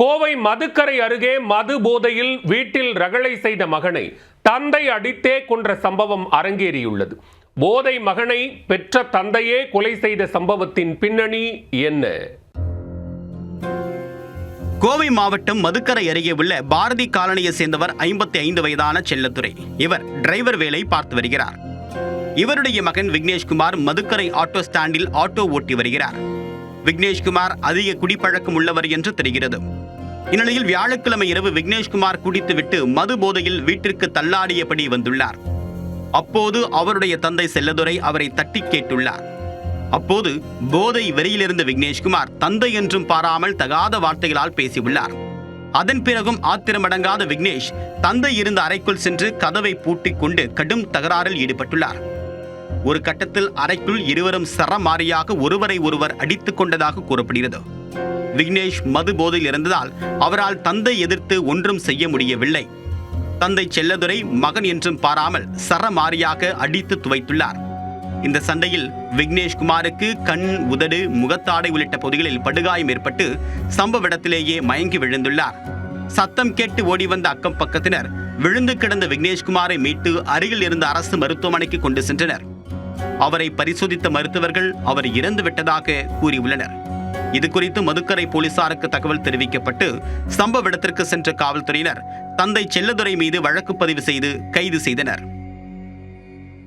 கோவை மதுக்கரை அருகே மது போதையில் வீட்டில் ரகளை செய்த மகனை தந்தை அடித்தே கொன்ற சம்பவம் அரங்கேறியுள்ளது. போதை மகனை பெற்ற தந்தையே கொலை செய்த சம்பவத்தின் பின்னணி என்ன? கோவை மாவட்டம் மதுக்கரை அருகே உள்ள பாரதி காலனியை சேர்ந்தவர் 55 வயதான செல்லத்துரை. இவர் டிரைவர் வேலை பார்த்து வருகிறார். இவருடைய மகன் விக்னேஷ்குமார் மதுக்கரை ஆட்டோ ஸ்டாண்டில் ஆட்டோ ஓட்டி வருகிறார். விக்னேஷ்குமார் அதிக குடிப்பழக்கம் உள்ளவர் என்று தெரிகிறது. இந்நிலையில் வியாழக்கிழமை இரவு விக்னேஷ்குமார் குடித்துவிட்டு மது போதையில் வீட்டிற்கு தள்ளாடியபடி வந்துள்ளார். அப்போது அவருடைய தந்தை செல்லதுரை அவரை தட்டி கேட்டுள்ளார். அப்போது போதை வெறியிலிருந்த விக்னேஷ்குமார் தந்தை என்றும் பாராமல் தகாத வார்த்தைகளால் பேசியுள்ளார். அதன் பிறகும் ஆத்திரமடங்காத விக்னேஷ் தந்தை இருந்த அறைக்குள் சென்று கதவை பூட்டிக் கொண்டு கடும் தகராறில் ஈடுபட்டுள்ளார். ஒரு கட்டத்தில் அறைக்குள் இருவரும் சரமாரியாக ஒருவரை ஒருவர் அடித்துக் கொண்டதாக கூறப்படுகிறது. விக்னேஷ் மது போதையில் இருந்ததால் அவரால் தந்தை எதிர்த்து ஒன்றும் செய்ய முடியவில்லை. தந்தை செல்லதுரை மகன் என்றும் பாராமல் சரமாரியாக அடித்து துவைத்துள்ளார். இந்த சண்டையில் விக்னேஷ்குமாருக்கு கண், உதடு, முகத்தாடை உள்ளிட்ட பகுதிகளில் படுகாயம் ஏற்பட்டு சம்பவ இடத்திலேயே மயங்கி விழுந்துள்ளார். சத்தம் கேட்டு ஓடி வந்த அக்கம் பக்கத்தினர் விழுந்து கிடந்த விக்னேஷ்குமாரை மீட்டு அருகில் இருந்த அரசு மருத்துவமனைக்கு கொண்டு சென்றனர். அவரை பரிசோதித்த மருத்துவர்கள் அவர் இறந்து விட்டதாக கூறியுள்ளனர். இது குறித்து மதுக்கரை போலீசாருக்கு தகவல் தெரிவிக்கப்பட்டு சம்பவ இடத்திற்கு சென்ற காவல்துறையினர் தந்தை செல்லதுரை மீது வழக்கு பதிவு செய்து கைது செய்தனர்.